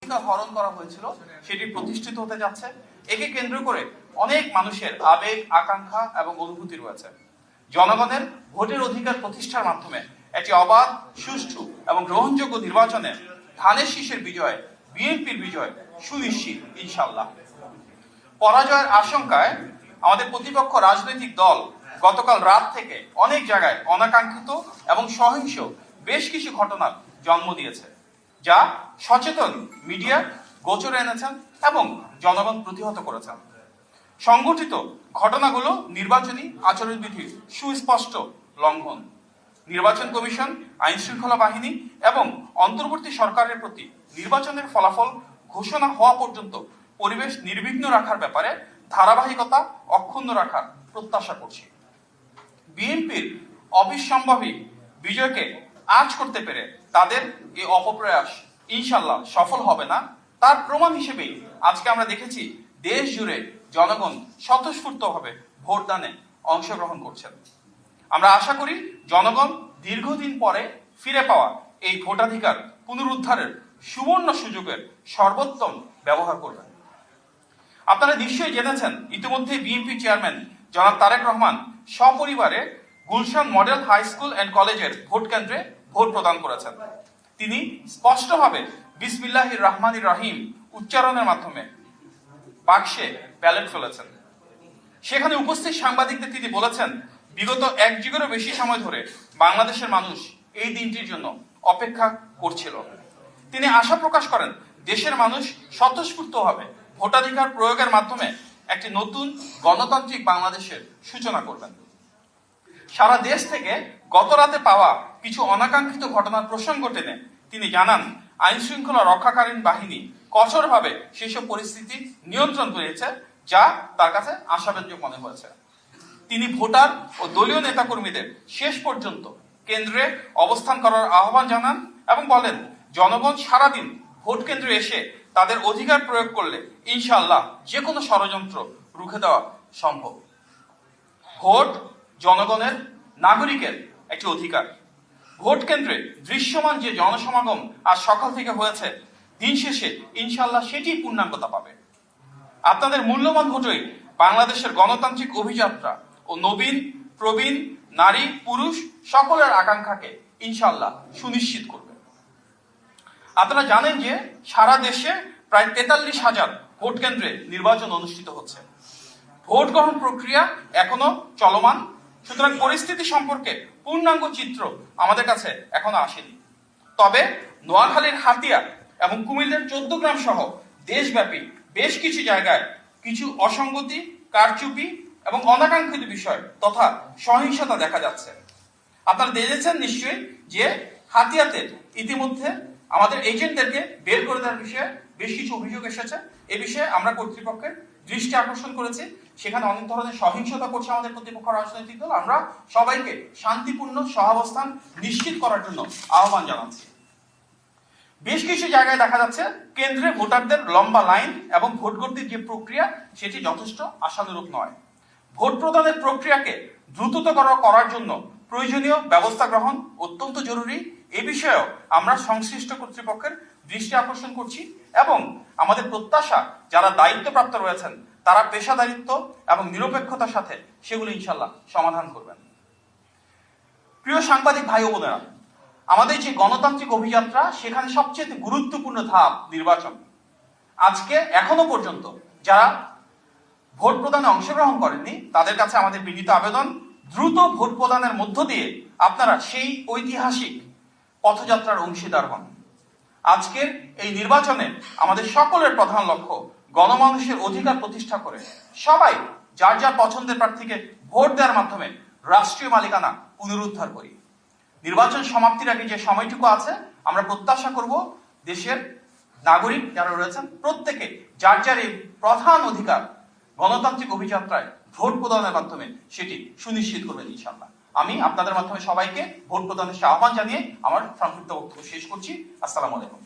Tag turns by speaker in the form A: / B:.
A: অধিকার হরণ করা হয়েছিল সেটি প্রতিষ্ঠিত হতে যাচ্ছে। একে কেন্দ্র করে অনেক মানুষের আবেগ, আকাঙ্ক্ষা এবং অনুভূতি রয়েছে। জনগণের ভোটের অধিকার প্রতিষ্ঠার মাধ্যমে একটি অবাধ, সুষ্ঠু এবং গ্রহণযোগ্য নির্বাচনে ধানের শীষের বিজয়, বিএনপির বিজয় সুনিশ্চিত ইনশাল্লাহ। পরাজয়ের আশঙ্কায় আমাদের প্রতিপক্ষ রাজনৈতিক দল গতকাল রাত থেকে অনেক জায়গায় অনাকাঙ্ক্ষিত এবং সহিংস বেশ কিছু ঘটনার জন্ম দিয়েছে, যা সচেতন মিডিয়া গোচরে এনেছেন এবং জনগণ প্রতিহত করেছেন। সংগঠিত ঘটনাগুলো নির্বাচনী আচরণবিধির সুস্পষ্ট লঙ্ঘন। নির্বাচন কমিশন, আইন শৃঙ্খলা বাহিনী এবং অন্তর্বর্তী সরকারের প্রতি নির্বাচনের ফলাফল ঘোষণা হওয়া পর্যন্ত পরিবেশ নির্বিঘ্ন রাখার ব্যাপারে ধারাবাহিকতা অক্ষুণ্ণ রাখার প্রত্যাশা করছি। বিএনপির অবিসম্ভাবী বিজয়কে আঁচ করতে পেরে তাদের এই অপপ্রয়াস ইনশাল্লাহ সফল হবে না, তার প্রমাণ হিসেবেই আজকে আমরা দেখেছি দেশ জুড়ে জনগণ স্বতঃস্ফূর্তভাবে ভোটদানে অংশগ্রহণ করছেন। আমরা আশা করি জনগণ দীর্ঘদিন পরে ফিরে পাওয়া এই ভোটাধিকার পুনরুদ্ধারের সুবর্ণ সুযোগের সর্বোত্তম ব্যবহার করবেন। আপনারা নিশ্চয়ই জেনেছেন ইতিমধ্যে বিএনপি চেয়ারম্যান জনাব তারেক রহমান সপরিবারে Gulshan model high school and কলেজের ভোট কেন্দ্রে ভোট প্রদান করেছেন। তিনি স্পষ্টভাবে বিসমিল্লাহির রহমানির রহিম উচ্চারণের মাধ্যমে বাক্সে ব্যালট ফেলেছেন। সেখানে উপস্থিত সাংবাদিকদের তিনি বলেছেন, বিগত এক যুগেরও বেশি সময় ধরে বাংলাদেশের মানুষ এই দিনটির জন্য অপেক্ষা করছিল। তিনি আশা প্রকাশ করেন দেশের মানুষ স্বতঃস্ফূর্তভাবে ভোটাধিকার প্রয়োগের মাধ্যমে একটি নতুন গণতান্ত্রিক বাংলাদেশের সূচনা করবেন। সারা দেশ থেকে গত রাতে পাওয়া কিছু অনাকাঙ্ক্ষিত ঘটনার প্রসঙ্গ টেনে তিনি জানান, আইন শৃঙ্খলা রক্ষাকারী বাহিনী কঠোরভাবে সেসব পরিস্থিতি নিয়ন্ত্রণ করেছে, যা তার কাছে আশাব্যঞ্জক মনে হয়েছে। তিনি ভোটার ও দলীয় নেতাকর্মীদের শেষ পর্যন্ত কেন্দ্রে অবস্থান করার আহ্বান জানান এবং বলেন, জনগণ সারাদিন ভোট কেন্দ্রে এসে তাদের অধিকার প্রয়োগ করলে ইনশাআল্লাহ যে কোনো ষড়যন্ত্র রুখে দেওয়া সম্ভব। ভোট জনগণের, নাগরিকের একটি অধিকার। ভোট কেন্দ্রে দৃশ্যমান যে জনসমাগম আজ সকাল থেকে হয়েছে, দিন শেষে ইনশাআল্লাহ সেটি পূর্ণাঙ্গতা পাবে। আপনাদের মূল্যবান ভোটই বাংলাদেশের গণতান্ত্রিক অভিযাত্রা ও নবীন, প্রবীণ, নারী, পুরুষ সকলের আকাঙ্ক্ষাকে ইনশাআল্লাহ সুনিশ্চিত করবে। আপনারা জানেন যে সারা দেশে প্রায় 43,000 ভোট কেন্দ্রে নির্বাচন অনুষ্ঠিত হচ্ছে। ভোট গ্রহণ প্রক্রিয়া এখনো চলমান, সুতরাং পরিস্থিতি সম্পর্কে পূর্ণাঙ্গ চিত্র আমাদের কাছে এখনো আসেনি। তবে নোয়াখালীর হাতিয়া এবং কুমিল্লার 14 গ্রাম সহ দেশব্যাপী বেশ কিছু জায়গায় কিছু অসঙ্গতি, কারচুপি এবং অনাকাঙ্ক্ষিত বিষয় তথা সহিংসতা দেখা যাচ্ছে। আপনারা দেখেছেন নিশ্চয়ই যে হাতিয়াতে ইতিমধ্যে আমাদের এজেন্টদেরকে বের করে দেওয়ার বিষয়ে বেশ কিছু অভিযোগ এসেছে। এ বিষয়ে আমরা কর্তৃপক্ষের দৃষ্টি আকর্ষণ করেছি। সেখানে অনেক ধরনের সহিংসতা করছে আমাদের প্রতিপক্ষ রাজনৈতিক দল। আমরা সবাইকে শান্তিপূর্ণ সহাবস্থান নিশ্চিত করার জন্য আহ্বান জানাচ্ছি। বেশ কিছু জায়গায় দেখা যাচ্ছে কেন্দ্রে ভোটারদের লম্বা লাইন এবং ভোট গণতির যে প্রক্রিয়া সেটি যথেষ্ট আশানুরূপ নয়। ভোট প্রদানের প্রক্রিয়াকে দ্রুততর করার জন্য প্রয়োজনীয় ব্যবস্থা গ্রহণ অত্যন্ত জরুরি। এ বিষয়েও আমরা সংশ্লিষ্ট কর্তৃপক্ষের দৃষ্টি আকর্ষণ করছি এবং আমাদের প্রত্যাশা যারা দায়িত্বপ্রাপ্ত রয়েছেন তারা পেশাদারিত্ব এবং নিরপেক্ষতার সাথে সেগুলো ইনশাল্লাহ সমাধান করবেন। প্রিয় সাংবাদিক ভাই ও বোনেরা, আমাদের যে গণতান্ত্রিক অভিযাত্রা সেখানে সবচেয়ে গুরুত্বপূর্ণ ধাপ নির্বাচন। আজকে এখনো পর্যন্ত যারা ভোট প্রদানে অংশগ্রহণ করেননি তাদের কাছে আমাদের বিনীত আবেদন, দ্রুত ভোট প্রদানের মধ্য দিয়ে আপনারা সেই ঐতিহাসিক পথযাত্রার অংশীদার হন। আজকের এই নির্বাচনে আমাদের সকলের প্রধান লক্ষ্য গণমানুষের অধিকার প্রতিষ্ঠা করে সবাই যার যার পছন্দের প্রার্থীকে ভোট দেওয়ার মাধ্যমে রাষ্ট্রীয় মালিকানা পুনরুদ্ধার করি। নির্বাচন সমাপ্তির আগে যে সময়টুকু আছে আমরা প্রত্যাশা করব দেশের নাগরিক যারা রয়েছেন প্রত্যেকে যার যার এই প্রধান অধিকার গণতান্ত্রিক অভিযাত্রায় ভোট প্রদানের মাধ্যমে সেটি সুনিশ্চিত করবেন ইনশাআল্লাহ। আমি আপনাদের মাধ্যমে সবাইকে ভোট প্রদানের আহ্বান জানিয়ে আমার সংক্ষিপ্ত বক্তব্য শেষ করছি। আসসালামু আলাইকুম।